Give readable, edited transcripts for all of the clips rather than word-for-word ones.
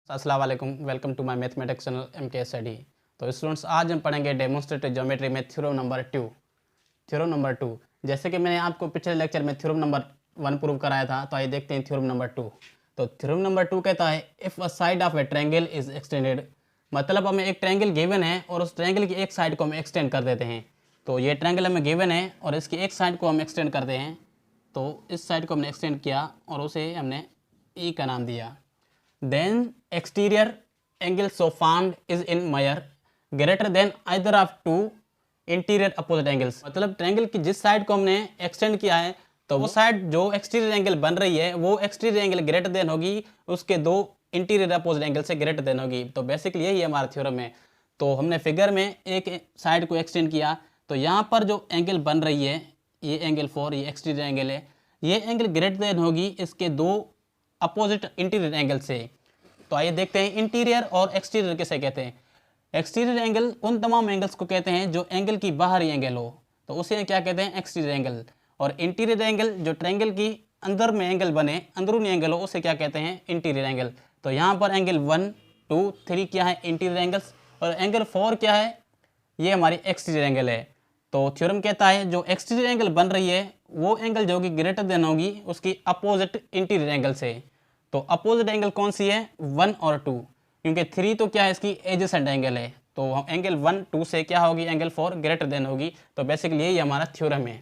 अस्सलाम वालेकुम, welcome to my mathematics channel MK study. तो स्टूडेंट्स, आज हम पढ़ेंगे डेमोन्स्ट्रेटिव ज्योमेट्री में थ्योरम नंबर 2। थ्योरम नंबर 2, जैसे कि मैंने आपको पिछले लेक्चर में थ्योरम नंबर 1 प्रूव कराया था, तो आइए देखते हैं थ्योरम नंबर 2। तो थ्योरम नंबर 2 कहता है if a side of A triangle is extended, मतलब हमें एक ट्रायंगल गिवन है और उस ट्रायंगल की एक साइड को हम एक्सटेंड कर देते हैं। तो ये ट्रायंगल हमें गिवन है और इसकी एक साइड को हम एक्सटेंड करते हैं। तो इस साइड को हमने एक्सटेंड किया और उसे हमने ई का नाम दिया। Then exterior angle so formed is in measure greater than either of two interior opposite angles। मतलब ट्रायंगल की जिस साइड को हमने एक्सटेंड किया है तो वो साइड जो एक्सटीरियर एंगल बन रही है वो एक्सटीरियर एंगल ग्रेटर देन होगी उसके दो इंटीरियर अपोजिट एंगल से ग्रेटर देन होगी। तो बेसिकली यही है हमारा थ्योरम है। तो हमने फिगर में एक साइड को एक्सटेंड किया तो यहाँ पर जो एंगल बन रही है ये एंगल 4, ये एक्सटीरियर एंगल है, ये एंगल ग्रेटर देन होगी इसके दो अपोजिट इंटीरियर एंगल से। तो आइए देखते हैं इंटीरियर और एक्सटीरियर किसे कहते हैं। एक्सटीरियर एंगल उन तमाम एंगल्स को कहते हैं जो एंगल की बाहरी एंगल हो, तो उसे क्या कहते हैं, एक्सटीरियर एंगल। और इंटीरियर एंगल जो ट्रायंगल की अंदर में एंगल बने, अंदरूनी एंगल हो, उसे क्या कहते हैं, इंटीरियर एंगल। तो यहाँ पर एंगल 1, 2, 3 क्या है, इंटीरियर एंगल्स, और एंगल 4 क्या है, ये हमारी एक्सटीरियर एंगल है। तो थ्योरम कहता है जो एक्सटीरियर एंगल बन रही है वो एंगल जो होगी ग्रेटर देन होगी उसकी अपोजिट इंटीरियर एंगल से। तो अपोजिट एंगल कौन सी है, 1 और 2, क्योंकि 3 तो क्या है इसकी एडजेसेंट एंगल है। तो हम एंगल 1, 2 से क्या होगी, एंगल 4 ग्रेटर देन होगी। तो बेसिकली यही हमारा थ्योरम है।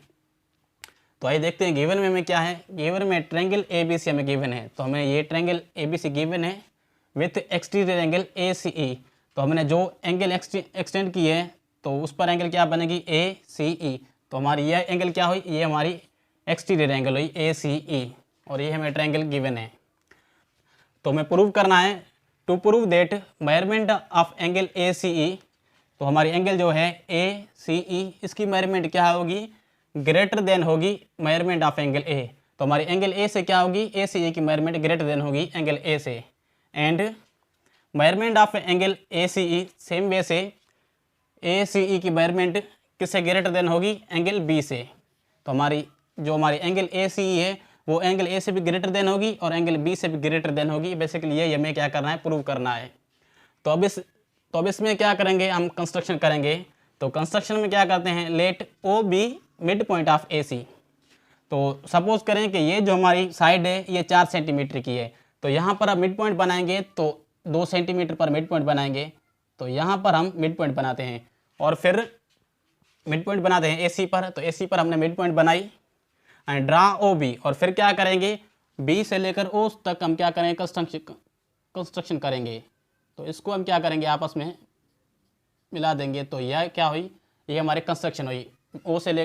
तो आइए देखते हैं गिवन में हमें क्या है। गिवन में ट्रायंगल ABC हमें गिवन है, तो हमें ये ट्रायंगल ABC गिवन है विथ एक्सटीरियर एंगल ACE। तो हमने जो एंगल एक्सटेंड की है तो उस पर एंगल क्या बनेगी, ACE। तो हमारी यह एंगल क्या हुई, ये हमारी एक्सटीरियर एंगल हुई ACE, और ये हमें ट्रायंगल गिवन है। तो हमें प्रूव करना है, to prove that measurement of angle ACE। तो हमारी एंगल जो है ACE, इसकी मेजरमेंट क्या होगी, ग्रेटर देन होगी मेजरमेंट ऑफ एंगल A। तो हमारी एंगल A से क्या होगी, ACE की मेजरमेंट ग्रेटर देन होगी एंगल A से। And measurement of angle ACE same way से ACE की मेजरमेंट किससे ग्रेटर देन होगी, एंगल B से। तो हमारी एंगल ACE है वो एंगल A से भी ग्रेटर देन होगी और एंगल B से भी ग्रेटर देन होगी। बेसिकली ये हमें क्या करना है, प्रूव करना है। तो अब इसमें क्या करेंगे, हम कंस्ट्रक्शन करेंगे। तो कंस्ट्रक्शन में क्या करते हैं, let O be mid point of AC। तो सपोज करें कि ये जो हमारी साइड है ये 4 सेंटीमीटर की है, तो यहाँ पर हम मिड पॉइंट बनाएंगे तो 2 सेंटीमीटर पर मिड पॉइंट बनाएंगे। तो यहाँ पर हम मिड पॉइंट बनाते हैं और फिर मिड पॉइंट बनाते हैं AC पर। तो AC पर हमने मिड पॉइंट बनाई एंड ड्रा OB, और फिर क्या करेंगे, B से लेकर O तक हम क्या करेंगे, कंस्ट्रक्शन करेंगे। तो इसको हम क्या करेंगे, आपस में मिला देंगे। तो यह क्या हुई, ये हमारी कंस्ट्रक्शन हुई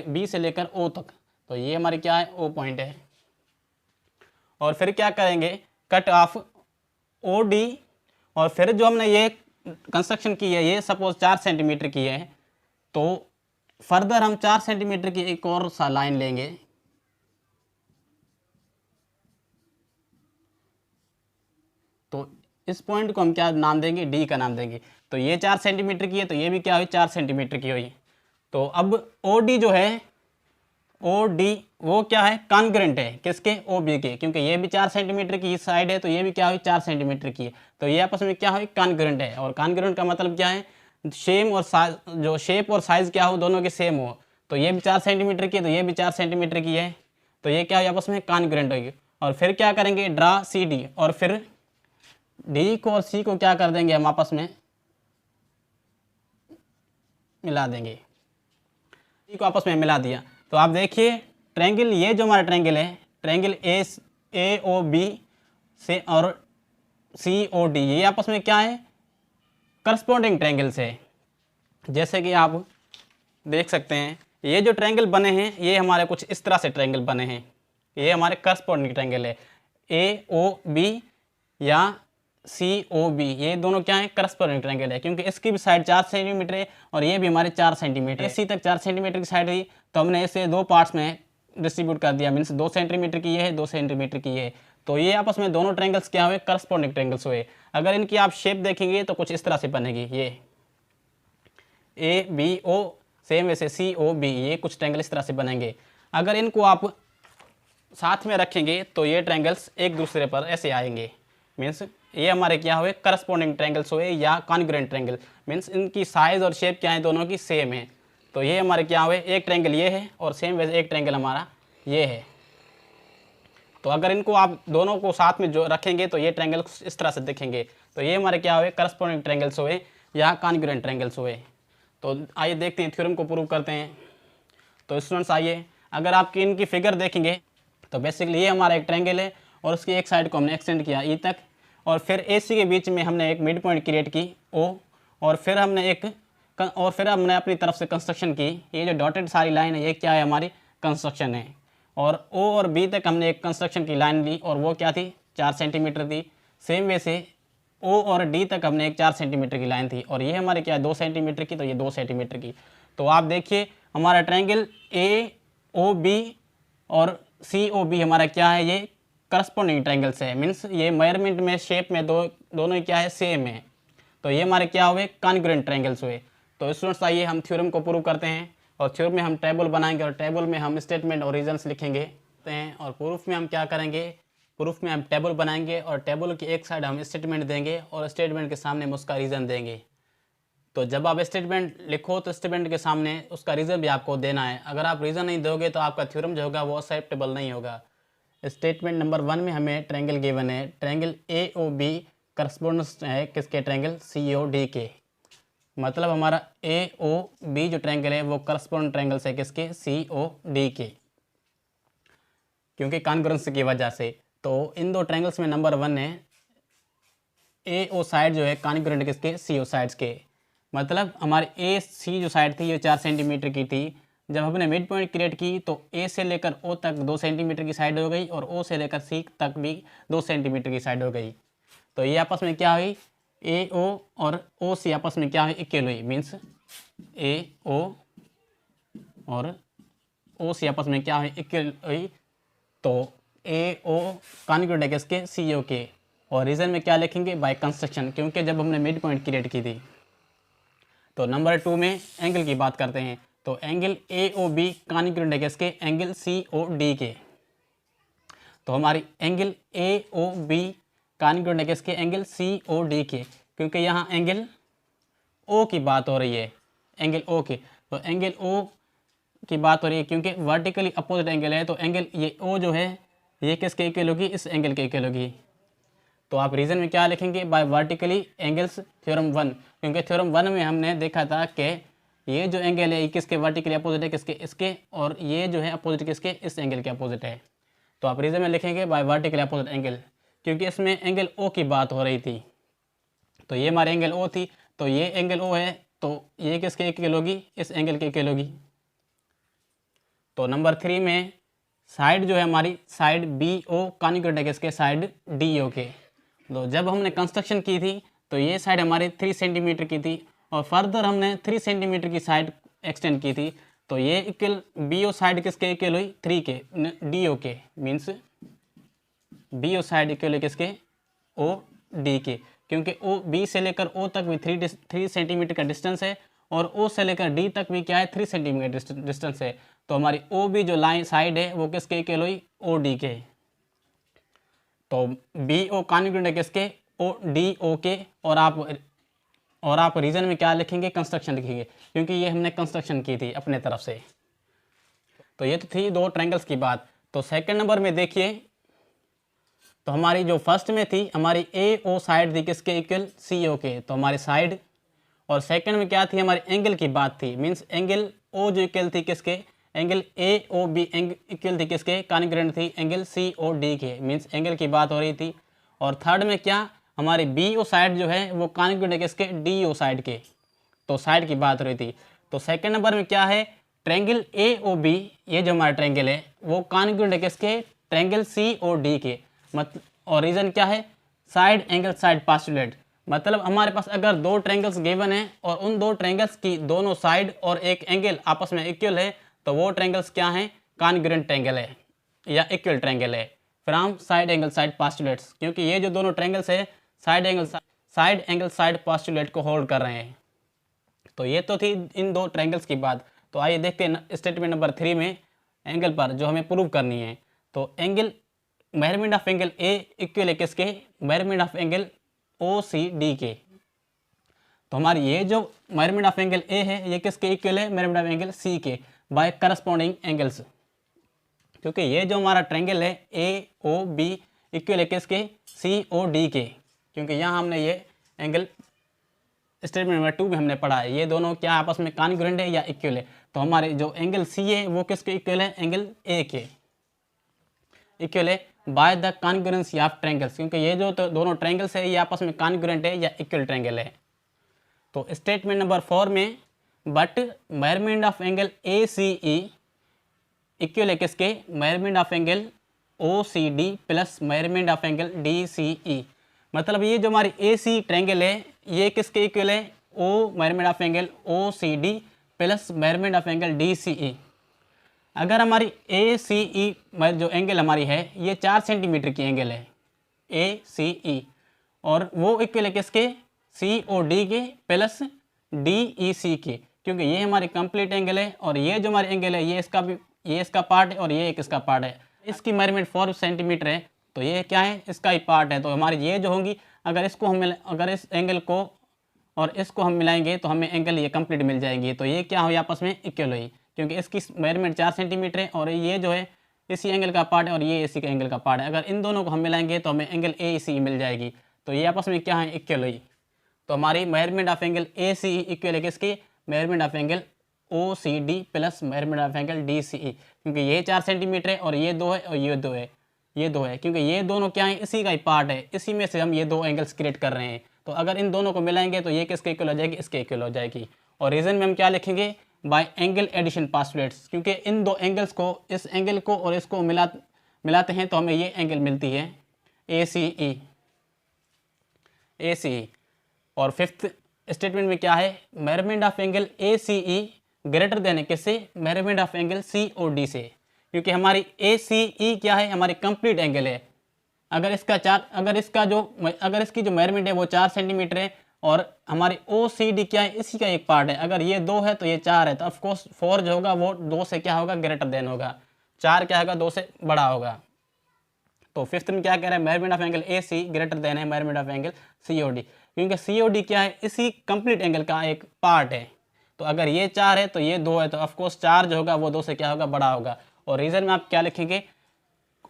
B से लेकर O तक। तो ये हमारी क्या है, O पॉइंट है। और फिर क्या करेंगे, कट ऑफ OD, और फिर जो हमने ये कंस्ट्रक्शन की है ये सपोज 4 सेंटीमीटर की है, तो फर्दर हम 4 सेंटीमीटर की एक और सा लाइन लेंगे। तो इस पॉइंट को हम क्या नाम देंगे, D का नाम देंगे। तो ये 4 सेंटीमीटर की है तो ये भी क्या हुई, 4 सेंटीमीटर की हुई। तो अब OD जो है, OD वो क्या है, कॉन्ग्रुएंट है किसके, OB के, क्योंकि ये भी 4 सेंटीमीटर की साइड है तो ये भी क्या हुई, 4 सेंटीमीटर की है। तो ये आपस में क्या हुई, कॉन्ग्रुएंट है। और कॉन्ग्रुएंट का मतलब क्या है, सेम और साइज, जो शेप और साइज क्या हो दोनों के सेम हो। तो ये भी 4 सेंटीमीटर की है तो ये भी 4 सेंटीमीटर की है, तो ये क्या हुई, आपस में कॉन्ग्रुएंट होगी। और फिर क्या करेंगे, ड्रा CD, और फिर D को और C को क्या कर देंगे, हम आपस में मिला देंगे। D को आपस में मिला दिया तो आप देखिए ट्रायंगल, ये जो हमारा ट्रायंगल है, ट्रायंगल AOB से और COD, ये आपस में क्या है, करस्पॉन्डिंग ट्रायंगल्स है। जैसे कि आप देख सकते हैं ये जो ट्रायंगल बने हैं ये हमारे कुछ इस तरह से ट्रायंगल बने हैं। ये हमारे करस्पॉन्डिंग ट्रायंगल है, AOB या COB, ये दोनों क्या है, करस्पॉन्डिंग ट्रायंगल है, क्योंकि इसकी भी साइड 4 सेंटीमीटर है और ये भी हमारे 4 सेंटीमीटर है। इसी तक 4 सेंटीमीटर की साइड हुई तो हमने इसे 2 पार्ट्स में डिस्ट्रीब्यूट कर दिया, मीन्स 2 सेंटीमीटर की ये है, 2 सेंटीमीटर की ये है। तो ये आपस में दोनों ट्रायंगल्स क्या हुए, करस्पॉन्डिंग ट्रायंगल्स हुए। अगर इनकी आप शेप देखेंगे तो कुछ इस तरह से बनेगी, ये ABO सेम वैसे COB, ये कुछ ट्रायंगल इस तरह से बनेंगे। अगर इनको आप साथ में रखेंगे तो ये ट्रायंगल्स एक दूसरे पर ऐसे आएंगे, मीन्स ये हमारे क्या हुए, करस्पॉन्डिंग ट्रायंगल्स हुए या कॉन्ग्रुएंट ट्रायंगल, मीन्स इनकी साइज और शेप क्या है, दोनों की सेम है। तो ये हमारे क्या हुए, एक ट्रायंगल ये है और सेम वैसे एक ट्रायंगल हमारा ये है। तो अगर इनको आप दोनों को साथ में जो रखेंगे तो ये ट्रायंगल इस तरह से दिखेंगे। तो ये हमारे क्या हुए, करस्पॉन्डिंग ट्रायंगल्स हुए या कॉन्ग्रुएंट ट्रायंगल्स हुए। तो आइए देखते हैं, थ्योरम को प्रूव करते हैं। तो स्टूडेंट्स आइए, अगर आपकी इनकी फिगर देखेंगे तो बेसिकली ये हमारा एक ट्रायंगल है और उसकी एक साइड को हमने एक्सटेंड किया ई तक, और फिर ए सी के बीच में हमने एक मिड पॉइंट क्रिएट की ओ, और फिर हमने अपनी तरफ से कंस्ट्रक्शन की। ये जो डॉटेड सारी लाइन है ये क्या है, हमारी कंस्ट्रक्शन है। और ओ और बी तक हमने एक कंस्ट्रक्शन की लाइन ली और वो क्या थी, 4 सेंटीमीटर थी। सेम वे से ओ और डी तक हमने एक 4 सेंटीमीटर की लाइन थी, और ये हमारे क्या है 2 सेंटीमीटर की, तो ये 2 सेंटीमीटर की। तो आप देखिए हमारा ट्रायंगल ए ओ बी और सी ओ बी हमारा क्या है, ये करस्पॉन्डिंग ट्रायंगल्स है, मीन्स ये मेजरमेंट में शेप में दोनों ही क्या है, सेम है। तो ये हमारे क्या हुए, कॉन्ग्रुएंट ट्रायंगल्स हुए। तो स्टूडेंट्स आइए हम थ्योरम को प्रूव करते हैं, और थ्योरम में हम टेबल बनाएंगे और टेबल में हम स्टेटमेंट और रीजंस लिखेंगे और प्रूफ में हम क्या करेंगे, प्रूफ में हम टेबल बनाएंगे और टेबल की एक साइड हम स्टेटमेंट देंगे और स्टेटमेंट के सामने हम उसका रीज़न देंगे। तो जब आप स्टेटमेंट लिखो तो स्टेटमेंट के सामने उसका रीज़न भी आपको देना है। अगर आप रीज़न नहीं दोगे तो आपका थ्योरम जो होगा वो एक्सेप्टेबल नहीं होगा। स्टेटमेंट नंबर 1 में हमें ट्रायंगल गिवन है, triangle A O B corresponds है किसके, ट्रायंगल सी ओ डी के। मतलब हमारा ए ओ बी जो ट्रायंगल है वो करस्पॉन्ड ट्रायंगल्स है किसके, सी ओ डी के, क्योंकि कॉन्ग्रुएंस की वजह से। तो इन दो ट्रायंगल्स में नंबर 1 है ए ओ साइड जो है कॉन्ग्रुएंट किसके, सी ओ साइड्स के। मतलब हमारी ए सी जो साइड थी ये 4 सेंटीमीटर की थी। जब हमने मिड पॉइंट क्रिएट की तो ए से लेकर ओ तक 2 सेंटीमीटर की साइड हो गई और ओ से लेकर सी तक भी 2 सेंटीमीटर की साइड हो गई। तो ये आपस में क्या हुई, ए ओ और ओ सी आपस में क्या हुई, इक्वल हुई, मीन्स ए ओ और ओ सी आपस में क्या हुई, इक्वल हुई। तो ए ओ कॉन्ग्रुएंट है किसके, सी ओ के। और रीजन में क्या लिखेंगे, बाय कंस्ट्रक्शन, क्योंकि जब हमने मिड पॉइंट क्रिएट की थी। तो नंबर 2 में एंगल की बात करते हैं। तो angle A O B congruent है किसके, एंगल सी ओ डी के। तो हमारी angle A O B congruent है किसके, एंगल सी ओ डी के, क्योंकि यहाँ एंगल ओ की बात हो रही है, एंगल ओ की। तो एंगल ओ की बात हो रही है क्योंकि वर्टिकली अपोजिट एंगल है। तो एंगल ये ओ जो है ये किसके इक्वल होगी, इस एंगल के इक्वल होगी। तो आप रीजन में क्या लिखेंगे, बाय वर्टिकली एंगल्स थ्योरम 1, क्योंकि थ्योरम 1 में हमने देखा था कि ये जो एंगल है ये किसके वर्टिकली अपोजिट है, किसके, इसके, और ये जो है अपोजिट किसके, इस एंगल के अपोजिट है। तो आप रीजन में लिखेंगे बाय वर्टिकली अपोजिट एंगल, क्योंकि इसमें एंगल ओ की बात हो रही थी। तो ये हमारे एंगल ओ थी, तो ये एंगल ओ है, तो ये किसके इक्वल होगी, इस एंगल के इक्वल होगी। तो नंबर 3 में साइड जो है हमारी साइड बी ओ कॉन्ग्रुएंट है किसके, साइड डी ओ के। तो जब हमने कंस्ट्रक्शन की थी तो ये साइड हमारी 3 सेंटीमीटर की थी और फर्दर हमने 3 सेंटीमीटर की साइड एक्सटेंड की थी। तो ये इक्वल बी ओ साइड किसके इक्वल हुई, 3 के, डी ओ के, means B O side equal हुई किसके, ओ डी के, क्योंकि ओ बी से लेकर ओ तक भी 3 सेंटीमीटर का डिस्टेंस है और ओ से लेकर डी तक भी क्या है, 3 सेंटीमीटर डिस्टेंस है। तो हमारी ओ बी जो लाइन साइड है वो किसके इक्वल हुई, ओ डी के। तो बी ओ कॉन्ग्रुएंट है किसके, ओ डी ओ के। और आप रीजन में क्या लिखेंगे, कंस्ट्रक्शन लिखेंगे, क्योंकि ये हमने कंस्ट्रक्शन की थी अपने तरफ से। तो ये तो थी 2 ट्रायंगल्स की बात। तो सेकंड नंबर में देखिए, तो हमारी जो फर्स्ट में थी हमारी ए ओ साइड थी किसके इक्वल, सी ओ के, तो हमारी साइड। और सेकंड में क्या थी, हमारी एंगल की बात थी, मीन्स एंगल ओ जो इक्वल थी किसके, angle A O B equal थी किसके, कॉन्ग्रुएंट थी एंगल सी ओ डी के, मीन्स एंगल की बात हो रही थी। और थर्ड में क्या, हमारी बी ओ साइड जो है वो कॉन्ग्रुएंट है किसके, डी ओ साइड के, तो साइड की बात हो रही थी। तो सेकंड नंबर में क्या है, ट्रायंगल ए ओ बी, ये जो हमारा ट्रायंगल है वो कॉन्ग्रुएंट है किसके, ट्रायंगल सी ओ डी के। और रीजन क्या है, साइड एंगल साइड पोस्टुलेट। मतलब हमारे पास अगर 2 ट्रायंगल्स गिवन है और उन 2 ट्रायंगल्स की दोनों साइड और एक एंगल आपस में इक्वल है, तो वो ट्रायंगल्स क्या हैं, कॉन्ग्रुएंट ट्रायंगल है या इक्वल ट्रायंगल है from side angle side postulates, क्योंकि ये जो दोनों ट्रायंगल्स है साइड एंगल साइड पोस्टुलेट को होल्ड कर रहे हैं। तो ये तो थी इन 2 ट्रायंगल्स की बात। तो आइए देखते हैं स्टेटमेंट नंबर 3 में एंगल पर जो हमें प्रूव करनी है। तो angle measurement of angle A equal है किसके, measurement of angle O C D के। तो हमारी ये जो मेजरमेंट ऑफ एंगल ए है ये किसके इक्वल है, मेजरमेंट ऑफ एंगल सी के बाय करस्पॉन्डिंग एंगल्स। क्योंकि ये जो हमारा ट्रायंगल है ए ओ बी इक्वल है किसके, सी ओ डी के। क्योंकि यहाँ हमने ये एंगल स्टेटमेंट नंबर 2 में हमने पढ़ा है, ये दोनों क्या आपस में कॉन्ग्रुएंट है या इक्वल है। तो हमारे जो एंगल सी है वो किसके इक्वल है, एंगल ए के इक्वल है by the congruency of triangles. क्योंकि ये जो तो दोनों ट्रायंगल्स है ये आपस में कॉन्ग्रुएंट है या इक्वल ट्रायंगल है। तो स्टेटमेंट नंबर 4 में but measurement of angle A C E equal है किसके, measurement of angle O C D plus measurement of angle D C E. मतलब ये जो हमारी ए सी ट्रायंगल है ये किसके इक्वल है, O measurement of angle O C D plus measurement of angle D C E. अगर हमारी ए सी ई जो एंगल हमारी है ये 4 सेंटीमीटर की एंगल है ए सी ई, और वो इक्वल है किसके, सी ओ डी के प्लस डी ई सी के। क्योंकि ये हमारी कंप्लीट एंगल है और ये जो हमारी एंगल है ये इसका पार्ट है और ये एक इसका पार्ट है। इसकी मेजरमेंट 4 सेंटीमीटर है तो ये क्या है, इसका ही पार्ट है। तो हमारी ये जो होंगी अगर इस एंगल को और इसको हम मिलाएंगे तो हमें एंगल ये कंप्लीट मिल जाएंगी। तो ये क्या हुई, आपस में इक्वल हुई। क्योंकि इसकी मेजरमेंट 4 सेंटीमीटर है और ये जो है इसी एंगल का पार्ट है और ये इसी का एंगल का पार्ट है। अगर इन दोनों को हम मिलाएंगे तो हमें एंगल ए सी मिल जाएगी। तो ये आपस में क्या है, इक्वल हुई। तो हमारी measurement of angle A C equal है किसकी, measurement of angle O C D plus measurement of angle D C E. क्योंकि ये 4 सेंटीमीटर है और ये 2 है और ये 2 है, ये 2 है। क्योंकि ये दोनों क्या है, इसी का ही पार्ट है, इसी में से हम ये 2 एंगल्स क्रिएट कर रहे हैं। तो अगर इन दोनों को मिलाएंगे तो ये किसके इक्वल हो जाएगी, इसके इक्वल हो जाएगी। और रीजन में हम क्या लिखेंगे, बाय एंगल एडिशन पास्टुलेट्स। क्योंकि इन 2 एंगल्स को, इस एंगल को और इसको मिलाते हैं तो हमें ये एंगल मिलती है ए सी ई। और 5th स्टेटमेंट में क्या है, measurement of angle A C E greater than किससे, measurement of angle C O D से। क्योंकि हमारी ए सी ई क्या है, हमारी कंप्लीट एंगल है। अगर इसकी जो मेजरमेंट है वो 4 सेंटीमीटर है और हमारी ओ सी डी क्या है, इसी का एक पार्ट है। अगर ये 2 है तो ये 4 है, तो ऑफकोर्स 4 जो होगा वो 2 से क्या होगा, ग्रेटर देन होगा। 4 क्या होगा, 2 से बड़ा होगा। तो 5th में क्या कह रहा है, measurement of angle A C greater than है measurement of angle C O D. क्योंकि सी ओ डी क्या है, इसी कंप्लीट एंगल का एक पार्ट है। तो अगर ये 4 है तो ये 2 है, तो ऑफकोर्स 4 जो होगा वो 2 से क्या होगा, बड़ा होगा। और रीजन में आप क्या लिखेंगे,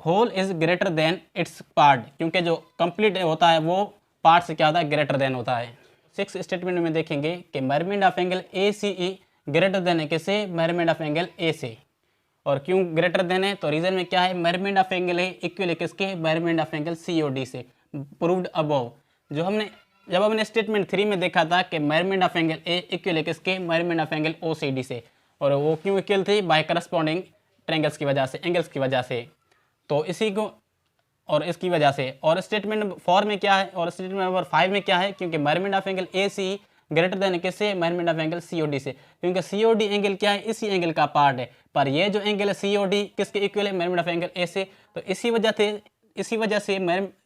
whole is greater than its part. क्योंकि जो कंप्लीट होता है वो पार्ट से क्या होता है, ग्रेटर देन होता है। 6th स्टेटमेंट में देखेंगे कि measurement of angle A C E greater than है किससे, मेजरमेंट ऑफ एंगल ए से। और क्यों ग्रेटर देन है, तो रीजन में क्या है, measurement of angle A equal है किसके, measurement of angle C O D से। Proved above. जब हमने स्टेटमेंट 3 में देखा था कि measurement of angle A equal है किसके, measurement of angle O C D से। और वो क्यों इक्वल थी, बाय करस्पॉन्डिंग ट्रायंगल्स की वजह से, एंगल्स की वजह से। तो इसी को और इसकी वजह से। और स्टेटमेंट नंबर 4 में क्या है, और स्टेटमेंट नंबर 5 में क्या है, क्योंकि measurement of angle A C greater than किससे, measurement of angle C O D से। क्योंकि सी ओ डी एंगल क्या है, इसी एंगल का पार्ट है। पर ये जो एंगल है सी ओ डी किसके इक्वल है, मेजरमेंट ऑफ एंगल ए से। तो इसी वजह से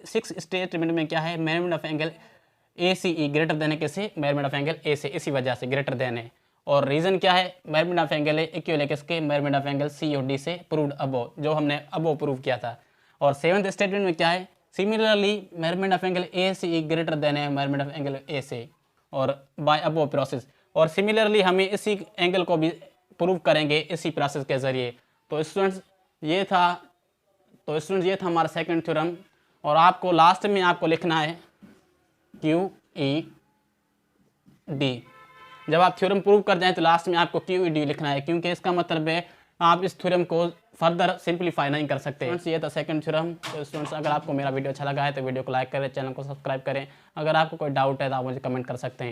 6 स्टेटमेंट में क्या है, measurement of angle A C E greater than है किससे, मेजरमेंट ऑफ एंगल ए से। इसी वजह से ग्रेटर देन है। और रीजन क्या है, measurement of angle A equal है किसके, measurement of angle C O D से। प्रूव्ड अबव, जो हमने अबव प्रूव किया था। और 7th स्टेटमेंट में क्या है, similarly measurement of angle A C E greater than है मेजरमेंट ऑफ एंगल ए से, और बाय अबव प्रोसेस। और सिमिलरली हमें इसी एंगल को भी प्रूव करेंगे इसी प्रोसेस के जरिए। तो स्टूडेंट्स ये था हमारा सेकंड थ्योरम। और आपको लास्ट में आपको लिखना है क्यू ई डी। जब आप थ्योरम प्रूव कर जाएं तो लास्ट में आपको क्यू ई डी लिखना है, क्योंकि इसका मतलब है आप इस थ्योरम को फर्दर सिंप्लीफाई नहीं कर सकते। स्टूडेंट्स ये था सेकंड थ्योरम। तो स्टूडेंट्स अगर आपको मेरा वीडियो अच्छा लगा है तो वीडियो को लाइक करें, चैनल को सब्सक्राइब करें। अगर आपको कोई डाउट है तो आप मुझे कमेंट कर सकते हैं।